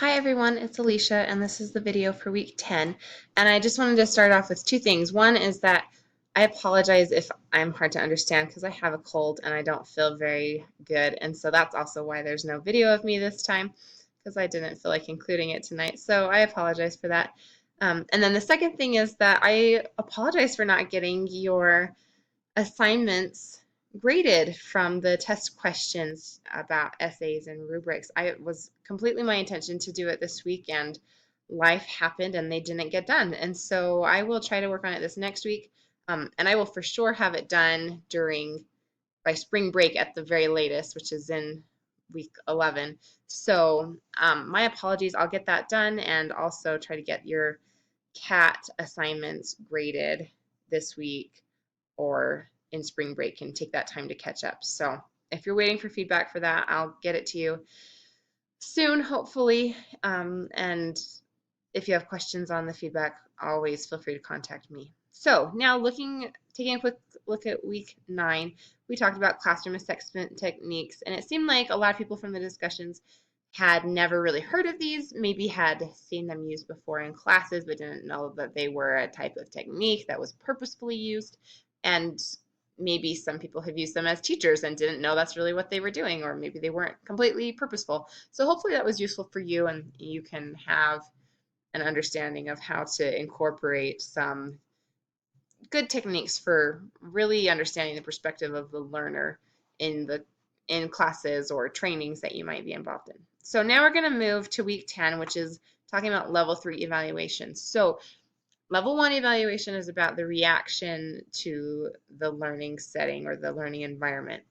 Hi everyone, it's Alicia and this is the video for week 10. And I just wanted to start off with two things. One is that I apologize if I'm hard to understand because I have a cold and I don't feel very good. And so that's also why there's no video of me this time because I didn't feel like including it tonight. So I apologize for that. And then the second thing is that I apologize for not getting your assignments graded from the test questions about essays and rubrics. It was completely my intention to do it this week, and life happened and they didn't get done. And so I will try to work on it this next week, and I will for sure have it done by spring break at the very latest, which is in week 11. So my apologies. I'll get that done and also try to get your CAT assignments graded this week or in spring break and take that time to catch up. So if you're waiting for feedback for that, I'll get it to you soon, hopefully. And if you have questions on the feedback, always feel free to contact me. So now taking a quick look at week 9, we talked about classroom assessment techniques, and it seemed like a lot of people from the discussions had never really heard of these, maybe had seen them used before in classes, but didn't know that they were a type of technique that was purposefully used. And maybe some people have used them as teachers and didn't know that's really what they were doing, or maybe they weren't completely purposeful. So hopefully that was useful for you and you can have an understanding of how to incorporate some good techniques for really understanding the perspective of the learner in classes or trainings that you might be involved in. So now we're going to move to week 10, which is talking about level 3 evaluation. So level 1 evaluation is about the reaction to the learning setting or the learning environment.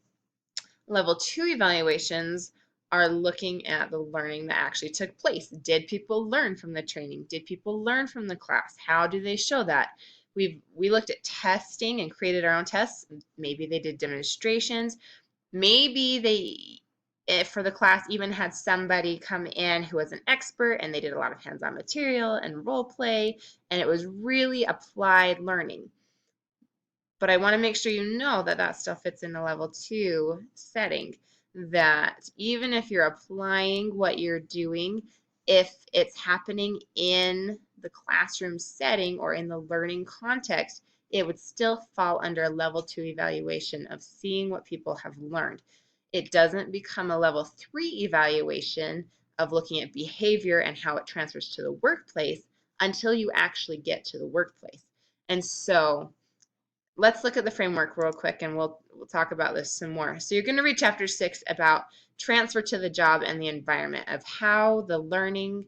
Level 2 evaluations are looking at the learning that actually took place. Did people learn from the training? Did people learn from the class? How do they show that? We looked at testing and created our own tests. Maybe they did demonstrations. Maybe for the class, even had somebody come in who was an expert and they did a lot of hands-on material and role play, and it was really applied learning. But I want to make sure you know that that still fits in the level 2 setting, that even if you're applying what you're doing, if it's happening in the classroom setting or in the learning context, it would still fall under a level 2 evaluation of seeing what people have learned. It doesn't become a level 3 evaluation of looking at behavior and how it transfers to the workplace until you actually get to the workplace. And so let's look at the framework real quick and we'll talk about this some more. So you're going to read chapter 6 about transfer to the job and the environment, of how the learning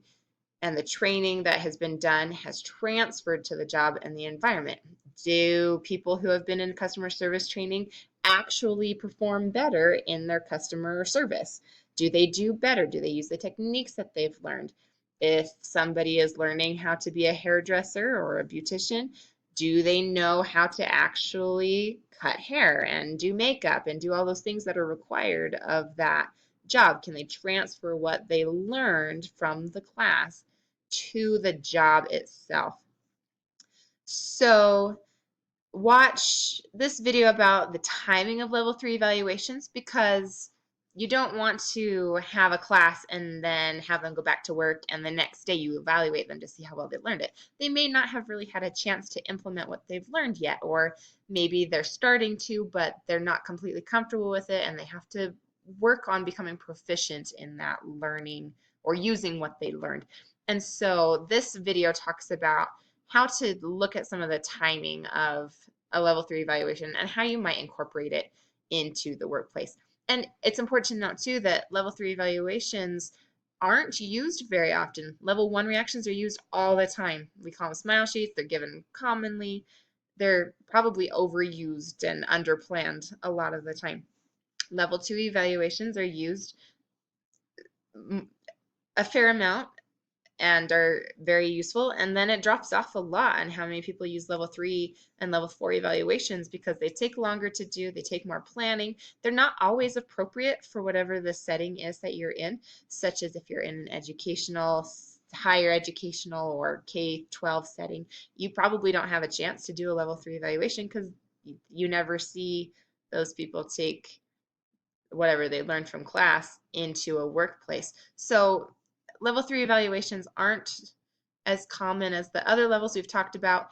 and the training that has been done has transferred to the job and the environment. Do people who have been in customer service training actually perform better in their customer service? Do they do better? Do they use the techniques that they've learned? If somebody is learning how to be a hairdresser or a beautician, do they know how to actually cut hair and do makeup and do all those things that are required of that job? Can they transfer what they learned from the class to the job itself? So watch this video about the timing of level 3 evaluations, because you don't want to have a class and then have them go back to work and the next day you evaluate them to see how well they learned it. They may not have really had a chance to implement what they've learned yet, or maybe they're starting to, but they're not completely comfortable with it and they have to work on becoming proficient in that learning or using what they learned. And so this video talks about how to look at some of the timing of a level 3 evaluation and how you might incorporate it into the workplace. And it's important to note too that level 3 evaluations aren't used very often. Level 1 reactions are used all the time. We call them smile sheets. They're given commonly. They're probably overused and underplanned a lot of the time. Level 2 evaluations are used a fair amount and are very useful. And then it drops off a lot on how many people use level 3 and level 4 evaluations, because they take longer to do, they take more planning. They're not always appropriate for whatever the setting is that you're in, such as if you're in an educational, higher educational or K-12 setting, you probably don't have a chance to do a level 3 evaluation because you never see those people take whatever they learned from class into a workplace. So level 3 evaluations aren't as common as the other levels we've talked about,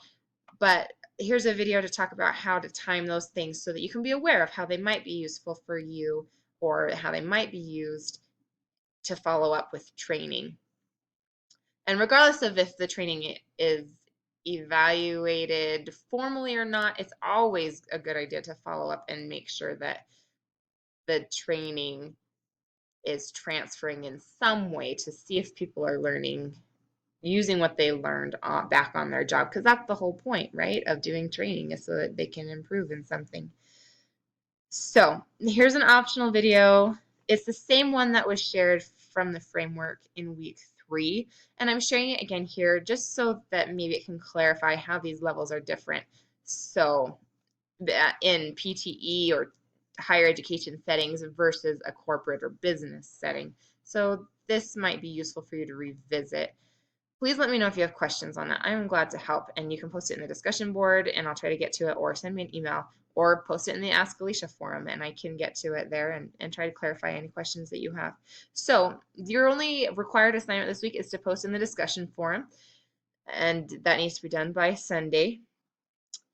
but here's a video to talk about how to time those things so that you can be aware of how they might be useful for you or how they might be used to follow up with training. And regardless of if the training is evaluated formally or not, it's always a good idea to follow up and make sure that the training is transferring in some way to see if people are learning, using what they learned back on their job, because that's the whole point, right, of doing training, is so that they can improve in something. So here's an optional video. It's the same one that was shared from the framework in week 3, and I'm sharing it again here just so that maybe it can clarify how these levels are different. So in PTE or higher education settings versus a corporate or business setting. So this might be useful for you to revisit. Please let me know if you have questions on that. I'm glad to help, and you can post it in the discussion board and I'll try to get to it, or send me an email, or post it in the Ask Alicia forum and I can get to it there and try to clarify any questions that you have. So your only required assignment this week is to post in the discussion forum, and that needs to be done by Sunday.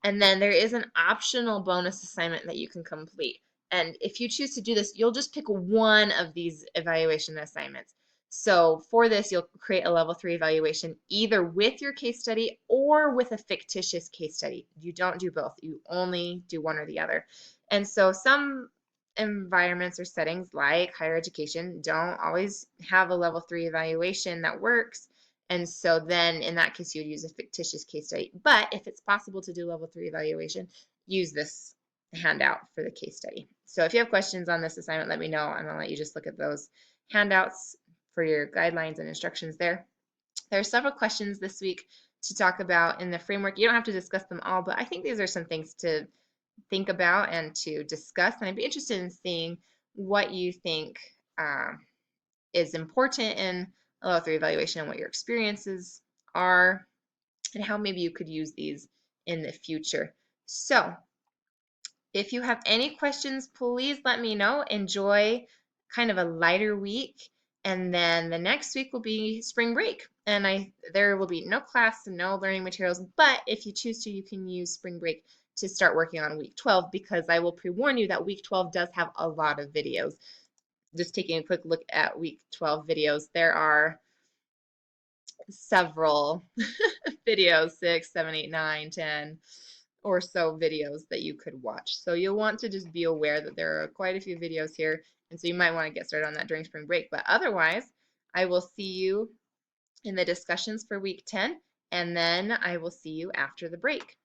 And then there is an optional bonus assignment that you can complete. And if you choose to do this, you'll just pick one of these evaluation assignments. So for this, you'll create a level 3 evaluation either with your case study or with a fictitious case study. You don't do both. You only do one or the other. And so some environments or settings like higher education don't always have a level 3 evaluation that works. And so then in that case, you would use a fictitious case study. But if it's possible to do level 3 evaluation, use this handout for the case study. So if you have questions on this assignment, let me know, and I'll let you just look at those handouts for your guidelines and instructions there. There are several questions this week to talk about in the framework. You don't have to discuss them all, but I think these are some things to think about and to discuss. And I'd be interested in seeing what you think is important in a level 3 evaluation and what your experiences are and how maybe you could use these in the future. So if you have any questions, please let me know. Enjoy kind of a lighter week. And then the next week will be spring break. And there will be no class and no learning materials. But if you choose to, you can use spring break to start working on week 12, because I will pre-warn you that week 12 does have a lot of videos. Just taking a quick look at week 12 videos, there are several videos, 6, 7, 8, 9, 10 or so videos that you could watch. So you'll want to just be aware that there are quite a few videos here, and so you might want to get started on that during spring break. But otherwise, I will see you in the discussions for week 10, and then I will see you after the break.